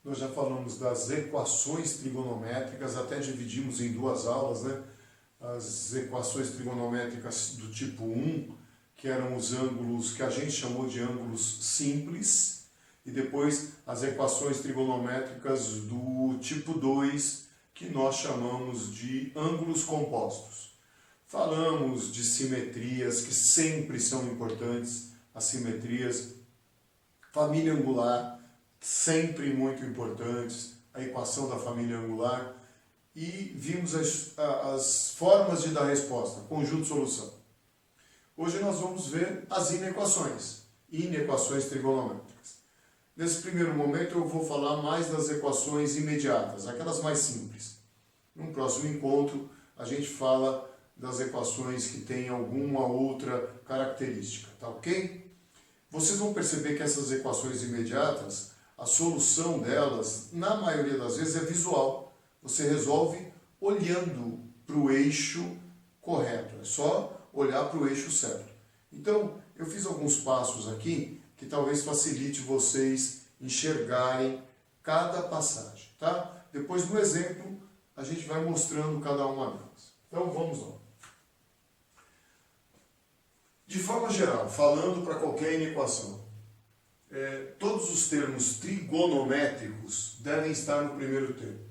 Nós já falamos das equações trigonométricas, até dividimos em duas aulas, né? As equações trigonométricas do tipo 1, que eram os ângulos que a gente chamou de ângulos simples, e depois as equações trigonométricas do tipo 2, que nós chamamos de ângulos compostos. Falamos de simetrias, que sempre são importantes, as simetrias, família angular, sempre muito importantes, a equação da família angular, e vimos as formas de dar resposta, conjunto-solução. Hoje nós vamos ver as inequações trigonométricas. Nesse primeiro momento eu vou falar mais das equações imediatas, aquelas mais simples. No próximo encontro a gente fala das equações que têm alguma outra característica, tá ok? Vocês vão perceber que essas equações imediatas, a solução delas, na maioria das vezes, é visual. Você resolve olhando para o eixo correto, é só olhar para o eixo certo. Então, eu fiz alguns passos aqui que talvez facilite vocês enxergarem cada passagem, tá? Depois, no exemplo, a gente vai mostrando cada uma delas. Então, vamos lá. De forma geral, falando para qualquer inequação, todos os termos trigonométricos devem estar no primeiro termo.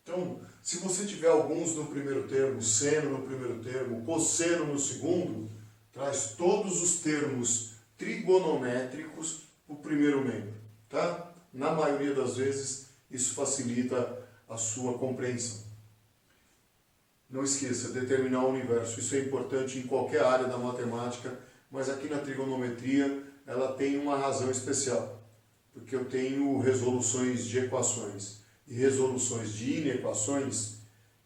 Então, se você tiver alguns no primeiro termo, seno no primeiro termo, cosseno no segundo, traz todos os termos trigonométricos para o primeiro membro, tá? Na maioria das vezes, isso facilita a sua compreensão. Não esqueça, determinar o universo. Isso é importante em qualquer área da matemática, mas aqui na trigonometria ela tem uma razão especial, porque eu tenho resoluções de equações e resoluções de inequações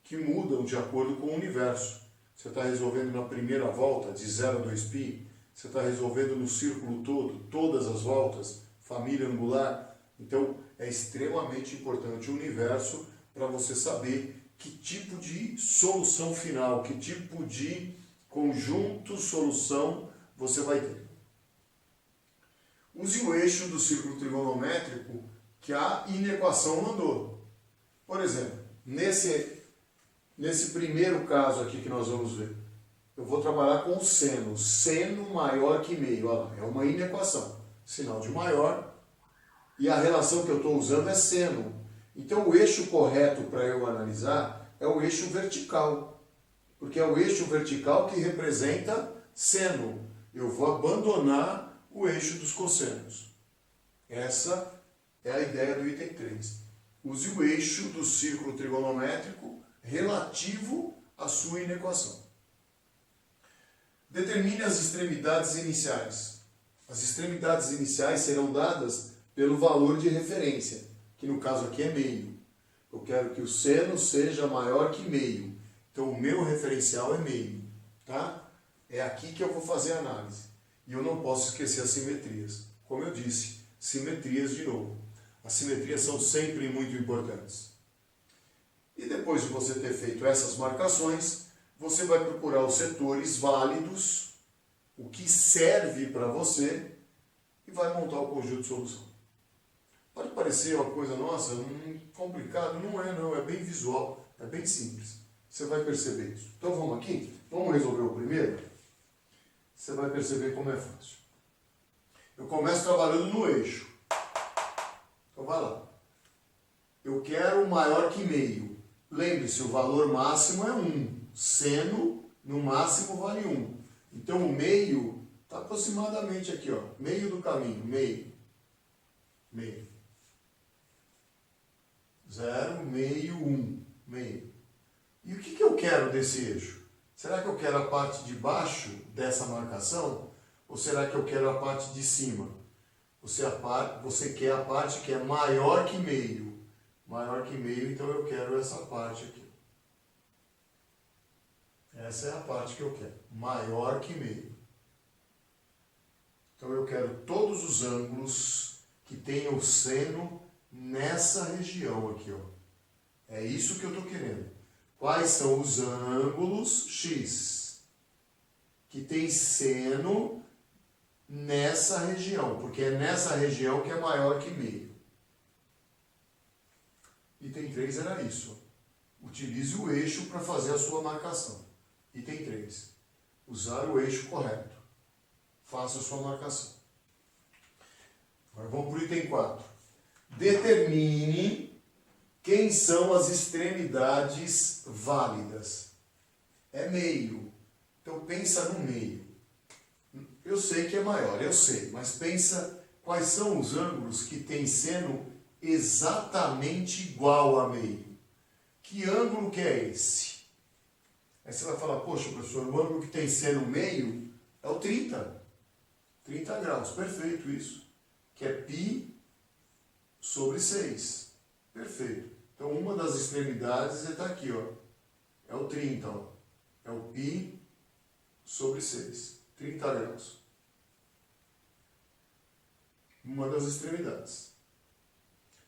que mudam de acordo com o universo. Você está resolvendo na primeira volta, de 0 a 2π, você está resolvendo no círculo todo, todas as voltas, família angular. Então, é extremamente importante o universo para você saber que tipo de solução final, que tipo de conjunto-solução você vai ter. Use o eixo do círculo trigonométrico que a inequação mandou. Por exemplo, nesse primeiro caso aqui que nós vamos ver, eu vou trabalhar com o seno. Seno maior que meio. Olha lá, é uma inequação. Sinal de maior. E a relação que eu estou usando é seno. Então o eixo correto para eu analisar é o eixo vertical. Porque é o eixo vertical que representa seno. Eu vou abandonar o eixo dos cossenos. Essa é a ideia do item 3. Use o eixo do círculo trigonométrico relativo à sua inequação. Determine as extremidades iniciais. As extremidades iniciais serão dadas pelo valor de referência, que no caso aqui é meio. Eu quero que o seno seja maior que meio. Então o meu referencial é meio, tá? É aqui que eu vou fazer a análise. E eu não posso esquecer as simetrias. Como eu disse, simetrias de novo. As simetrias são sempre muito importantes. E depois de você ter feito essas marcações, você vai procurar os setores válidos, o que serve para você, e vai montar o conjunto de solução. Pode parecer uma coisa, nossa, complicado. Não é não, é bem visual, é bem simples. Você vai perceber isso. Então vamos aqui? Vamos resolver o primeiro? Você vai perceber como é fácil. Eu começo trabalhando no eixo. Então vai lá. Eu quero maior que meio. Lembre-se, o valor máximo é 1. Seno, no máximo, vale 1. Então o meio está aproximadamente aqui, ó. Meio do caminho, meio. Meio. 0, meio, 1. Meio. E o que eu quero desse eixo? Será que eu quero a parte de baixo dessa marcação? Ou será que eu quero a parte de cima? Você quer a parte que é maior que meio. Maior que meio, então eu quero essa parte aqui. Essa é a parte que eu quero. Maior que meio. Então eu quero todos os ângulos que tenham seno nessa região aqui, ó. É isso que eu estou querendo. Quais são os ângulos X que tem seno nessa região? Porque é nessa região que é maior que meio. Item 3 era isso. Utilize o eixo para fazer a sua marcação. Item 3. Usar o eixo correto. Faça a sua marcação. Agora vamos para o item 4. Determine quem são as extremidades válidas. É meio. Então pensa no meio. Eu sei que é maior, eu sei, mas pensa quais são os ângulos que têm seno exatamente igual a meio. Que ângulo que é esse? Aí você vai falar, poxa, professor, o ângulo que tem seno meio é o 30. 30 graus, perfeito isso. Que é π sobre 6. Perfeito. Então, uma das extremidades está aqui, ó. É o 30, ó. É o π sobre 6. 30 graus. Uma das extremidades.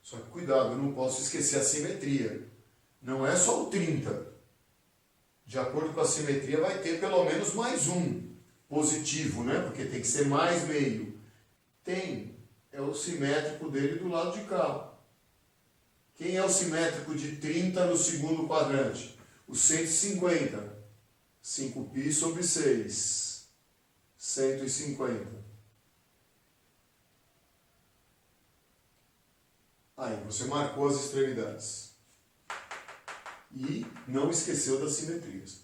Só que cuidado, eu não posso esquecer a simetria. Não é só o 30. De acordo com a simetria, vai ter pelo menos mais um positivo, né? Porque tem que ser mais meio. Tem. É o simétrico dele do lado de cá. Quem é o simétrico de 30 no segundo quadrante? O 150. 5π sobre 6. 150. Aí, você marcou as extremidades. E não esqueceu das simetrias.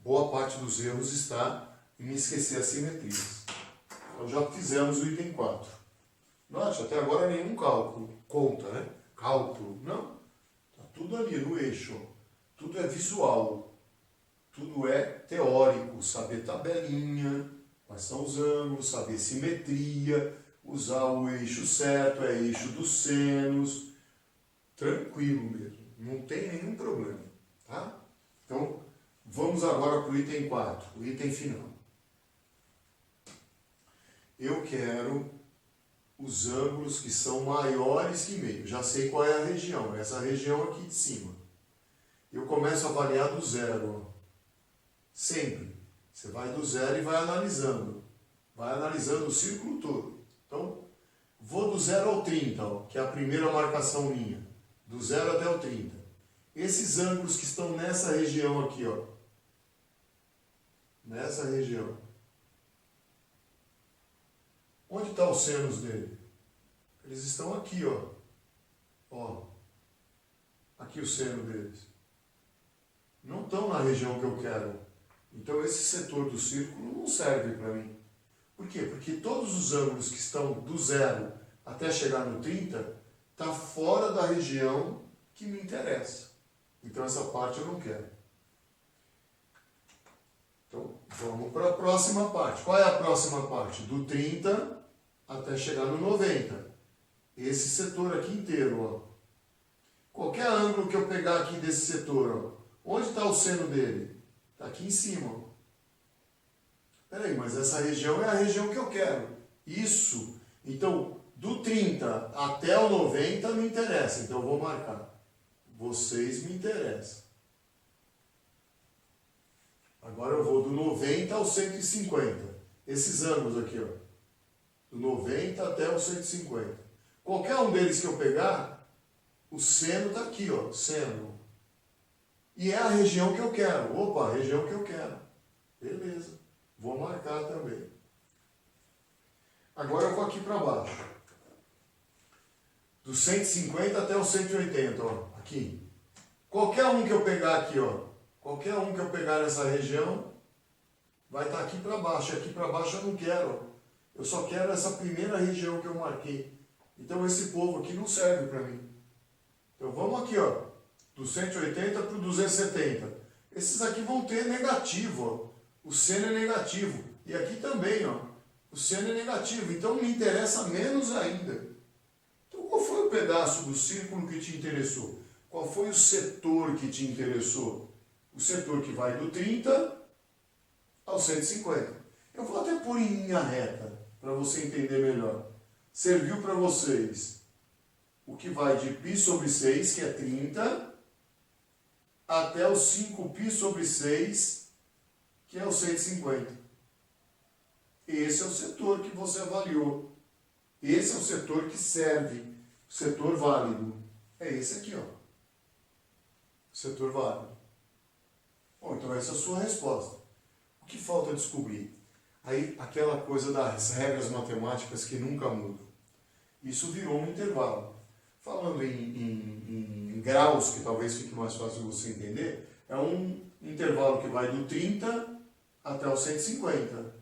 Boa parte dos erros está em esquecer as simetrias. Então já fizemos o item 4. Note, até agora nenhum cálculo. Conta, né? Cálculo. Não. Está tudo ali no eixo. Tudo é visual. Tudo é teórico. Saber tabelinha, quais são os ângulos, saber simetria, usar o eixo certo, é eixo dos senos. Tranquilo mesmo. Não tem nenhum problema, tá? Então, vamos agora para o item 4, o item final. Eu quero os ângulos que são maiores que meio. Já sei qual é a região, essa região aqui de cima. Eu começo a avaliar do zero, ó. Sempre. Você vai do zero e vai analisando. Vai analisando o círculo todo. Então, vou do 0 ao 30, ó, que é a primeira marcação minha. Do 0 até o 30. Esses ângulos que estão nessa região aqui, ó. Nessa região. Onde estão os senos dele? Eles estão aqui, ó. Ó. Aqui o seno deles. Não estão na região que eu quero. Então esse setor do círculo não serve para mim. Por quê? Porque todos os ângulos que estão do 0 até chegar no 30 está fora da região que me interessa. Então essa parte eu não quero. Então vamos para a próxima parte. Qual é a próxima parte? Do 30 até chegar no 90. Esse setor aqui inteiro, ó. Qualquer ângulo que eu pegar aqui desse setor, ó. Onde está o seno dele? Está aqui em cima, ó. Peraí, mas essa região é a região que eu quero. Isso. Então, do 30 até o 90 me interessa. Então eu vou marcar. Vocês me interessam. Agora eu vou do 90 ao 150. Esses ângulos aqui, ó. Do 90 até o 150. Qualquer um deles que eu pegar, o seno está aqui, ó. Seno. E é a região que eu quero. Opa, a região que eu quero. Beleza. Vou marcar também. Agora eu vou aqui para baixo. Do 150 até o 180, ó. Aqui. Qualquer um que eu pegar aqui, ó. Qualquer um que eu pegar nessa região, vai estar aqui para baixo. Aqui para baixo eu não quero, ó. Eu só quero essa primeira região que eu marquei. Então esse povo aqui não serve para mim. Então vamos aqui, ó. Do 180 para o 270. Esses aqui vão ter negativo, ó. O seno é negativo. E aqui também, ó. O seno é negativo. Então me interessa menos ainda. Então qual foi o pedaço do círculo que te interessou? Qual foi o setor que te interessou? O setor que vai do 30 ao 150. Eu vou até pôr em linha reta, para você entender melhor. Serviu para vocês o que vai de π sobre 6, que é 30, até o 5π sobre 6, que é o 150. Esse é o setor que você avaliou. Esse é o setor que serve, o setor válido. É esse aqui, ó. setor válido. Bom, então essa é a sua resposta. O que falta descobrir? Aí, aquela coisa das regras matemáticas que nunca mudam. Isso virou um intervalo. Falando em graus, que talvez fique mais fácil você entender, é um intervalo que vai do 30 até o 150.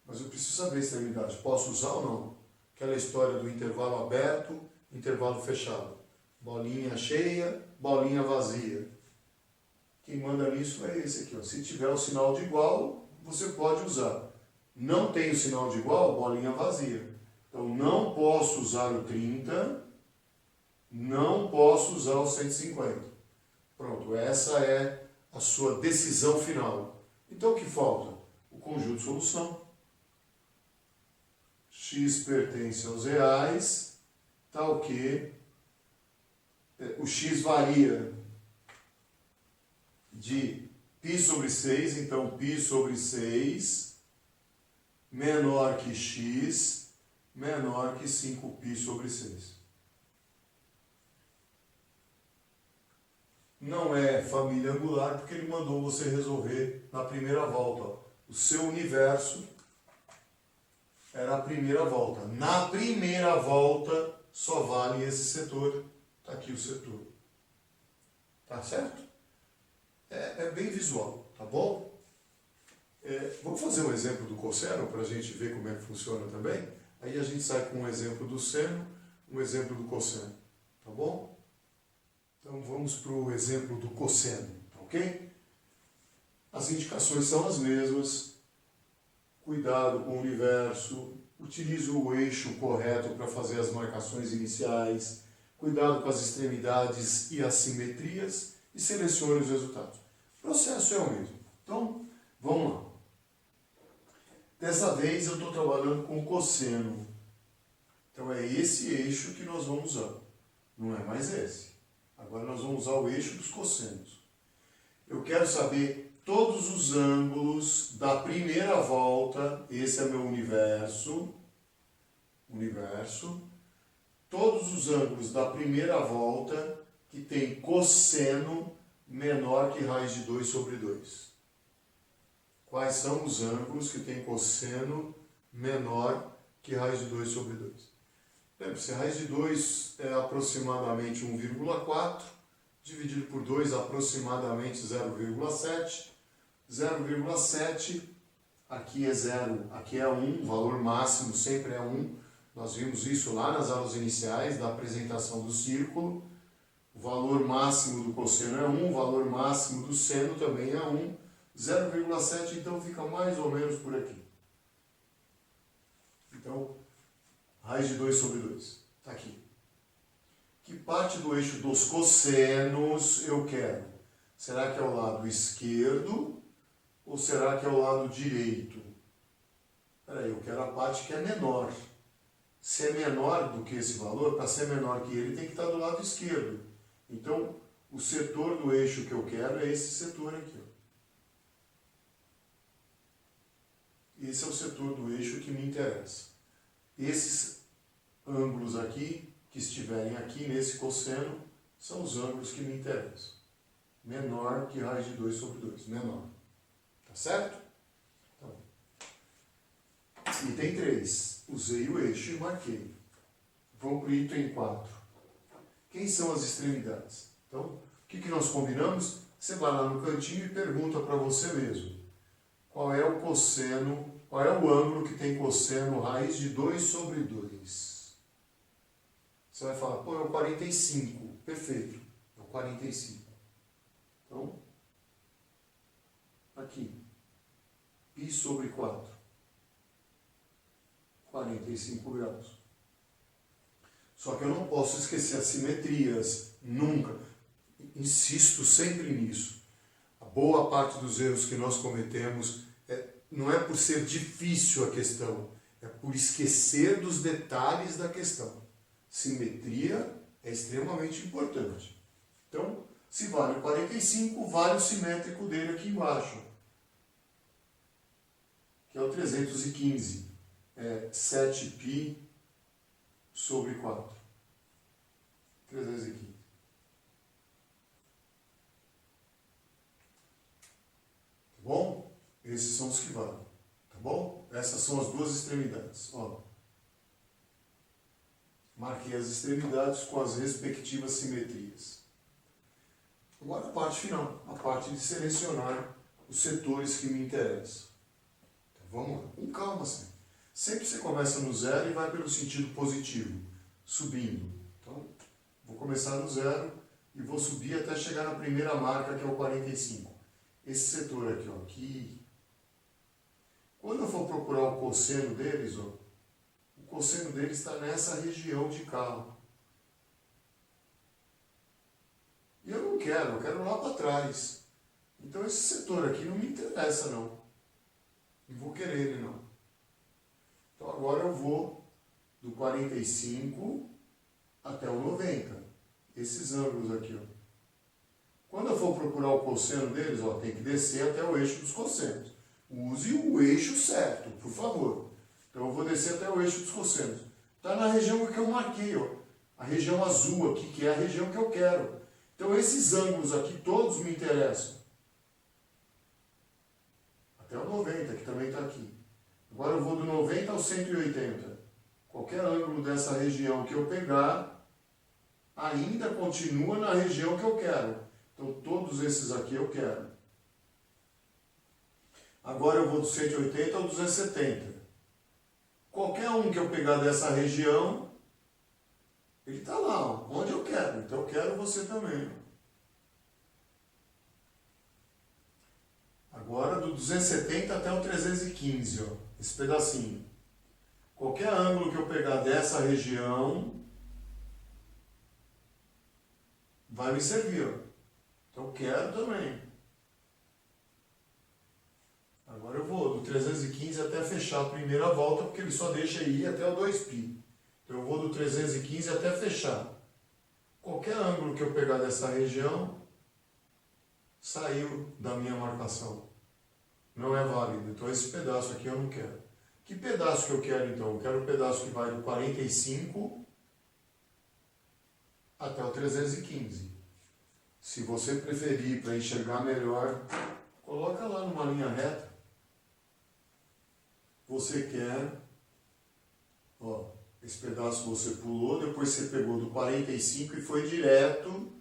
Mas eu preciso saber a extremidade. Posso usar ou não? Aquela história do intervalo aberto, intervalo fechado. Bolinha cheia, bolinha vazia. Quem manda nisso é esse aqui. Ó. Se tiver o sinal de igual, você pode usar. Não tem o sinal de igual, bolinha vazia. Então, não posso usar o 30, não posso usar o 150. Pronto, essa é a sua decisão final. Então, o que falta? O conjunto de solução. X pertence aos reais, tal que o X varia de π sobre 6, então π sobre 6 menor que x, menor que 5π sobre 6. Não é família angular porque ele mandou você resolver na primeira volta. Ó. O seu universo era a primeira volta. Na primeira volta só vale esse setor. Está aqui o setor. Tá certo? É bem visual, tá bom? Vamos fazer um exemplo do cosseno para a gente ver como é que funciona também? Aí a gente sai com um exemplo do seno, um exemplo do cosseno, tá bom? Então vamos para o exemplo do cosseno, ok? As indicações são as mesmas. Cuidado com o universo, utilize o eixo correto para fazer as marcações iniciais, cuidado com as extremidades e assimetrias e selecione os resultados. O processo é o mesmo. Então, vamos lá. Dessa vez eu estou trabalhando com cosseno. Então é esse eixo que nós vamos usar. Não é mais esse. Agora nós vamos usar o eixo dos cossenos. Eu quero saber todos os ângulos da primeira volta. Esse é meu universo. Todos os ângulos da primeira volta que tem cosseno menor que raiz de 2 sobre 2. Quais são os ângulos que tem cosseno menor que raiz de 2 sobre 2? Lembre-se, raiz de 2 é aproximadamente 1,4, dividido por 2 aproximadamente 0,7. 0,7, aqui é 0, aqui é 1, o valor máximo sempre é 1. Nós vimos isso lá nas aulas iniciais da apresentação do círculo. O valor máximo do cosseno é 1, o valor máximo do seno também é 1. 0,7 então fica mais ou menos por aqui. Então, raiz de 2 sobre 2. Está aqui. Que parte do eixo dos cossenos eu quero? Será que é o lado esquerdo ou será que é o lado direito? Espera aí, eu quero a parte que é menor. Se é menor do que esse valor, para ser menor que ele, tem que estar do lado esquerdo. Então, o setor do eixo que eu quero é esse setor aqui. Ó. Esse é o setor do eixo que me interessa. Esses ângulos aqui, que estiverem aqui nesse cosseno, são os ângulos que me interessam. Menor que raiz de 2 sobre 2. Menor. Tá certo? Então, item 3. Usei o eixo e marquei. Vamos para o item 4. Quem são as extremidades? Então, o que nós combinamos? Você vai lá no cantinho e pergunta para você mesmo. Qual é o cosseno, qual é o ângulo que tem cosseno raiz de 2 sobre 2? Você vai falar, pô, é o 45. Perfeito, é o 45. Então, aqui, π sobre 4. 45 graus. Só que eu não posso esquecer as simetrias, nunca. Insisto sempre nisso. A boa parte dos erros que nós cometemos não é por ser difícil a questão, é por esquecer dos detalhes da questão. Simetria é extremamente importante. Então, se vale o 45, vale o simétrico dele aqui embaixo, que é o 315. É 7π sobre 4. 315. Tá bom? Esses são os que valem. Tá bom? Essas são as duas extremidades. Ó. Marquei as extremidades com as respectivas simetrias. Agora a parte final, a parte de selecionar os setores que me interessam. Então, vamos lá, com calma sempre. Sempre você começa no zero e vai pelo sentido positivo, subindo. Então, vou começar no zero e vou subir até chegar na primeira marca, que é o 45. Esse setor aqui, ó, aqui. Quando eu for procurar o cosseno deles, ó, o cosseno deles está nessa região de cá. E eu não quero, eu quero lá para trás. Então esse setor aqui não me interessa não. Não vou querer ele não. Então agora eu vou do 45 até o 90. Esses ângulos aqui, ó. Quando eu for procurar o cosseno deles, ó, tem que descer até o eixo dos cossenos. Use o eixo certo, por favor. Então eu vou descer até o eixo dos cossenos. Está na região que eu marquei, ó. A região azul aqui, que é a região que eu quero. Então esses ângulos aqui todos me interessam. Até o 90, que também está aqui. Agora eu vou do 90 ao 180. Qualquer ângulo dessa região que eu pegar, ainda continua na região que eu quero. Então todos esses aqui eu quero. Agora eu vou do 180 ao 270. Qualquer um que eu pegar dessa região, ele está lá, ó, onde eu quero. Então eu quero você também. Agora do 270 até o 315, ó, esse pedacinho. Qualquer ângulo que eu pegar dessa região vai me servir, ó. Então eu quero também. Agora eu vou do 315 até fechar a primeira volta, porque ele só deixa ir até o 2π. Então eu vou do 315 até fechar. Qualquer ângulo que eu pegar dessa região saiu da minha marcação. Não é válido. Então esse pedaço aqui eu não quero. Que pedaço que eu quero então? Eu quero o pedaço que vai do 45 até o 315. Se você preferir para enxergar melhor, coloca lá numa linha reta. Você quer, ó, esse pedaço você pulou, depois você pegou do 45 e foi direto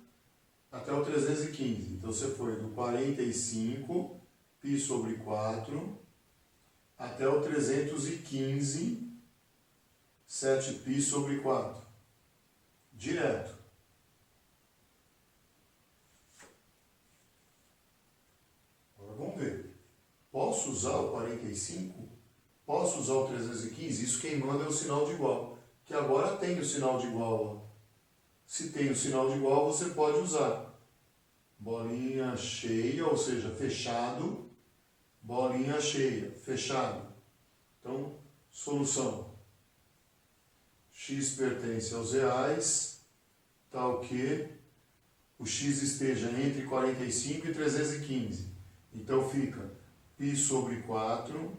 até o 315. Então você foi do 45, π sobre 4, até o 315, 7π sobre 4. Direto. Agora vamos ver. Posso usar o 45? Posso usar o 315? Isso quem manda é o sinal de igual. Que agora tem o sinal de igual. Ó. Se tem o sinal de igual, você pode usar. Bolinha cheia, ou seja, fechado. Bolinha cheia, fechado. Então, solução. X pertence aos reais, tal que o x esteja entre 45 e 315. Então fica π sobre 4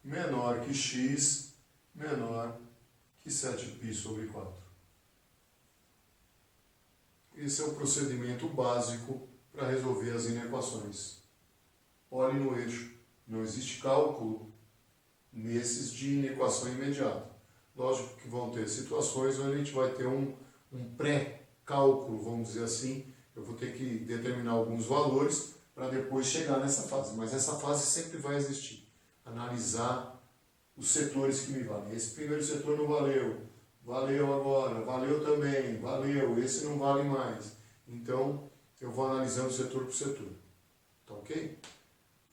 menor que x menor que 7π sobre 4. Esse é o procedimento básico para resolver as inequações. Olhe no eixo. Não existe cálculo nesses de inequação imediata. Lógico que vão ter situações onde a gente vai ter um pré-cálculo, vamos dizer assim. Eu vou ter que determinar alguns valores para depois chegar nessa fase. Mas essa fase sempre vai existir. Analisar os setores que me valem. Esse primeiro setor não valeu. Valeu agora. Valeu também. Valeu. Esse não vale mais. Então, eu vou analisando setor por setor. Tá ok?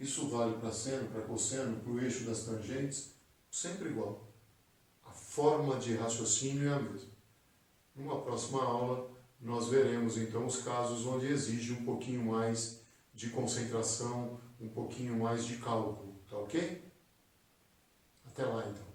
Isso vale para seno, para cosseno, para o eixo das tangentes. Sempre igual. A forma de raciocínio é a mesma. Numa próxima aula, nós veremos então os casos onde exige um pouquinho mais de concentração, um pouquinho mais de cálculo. Tá ok? Até lá então.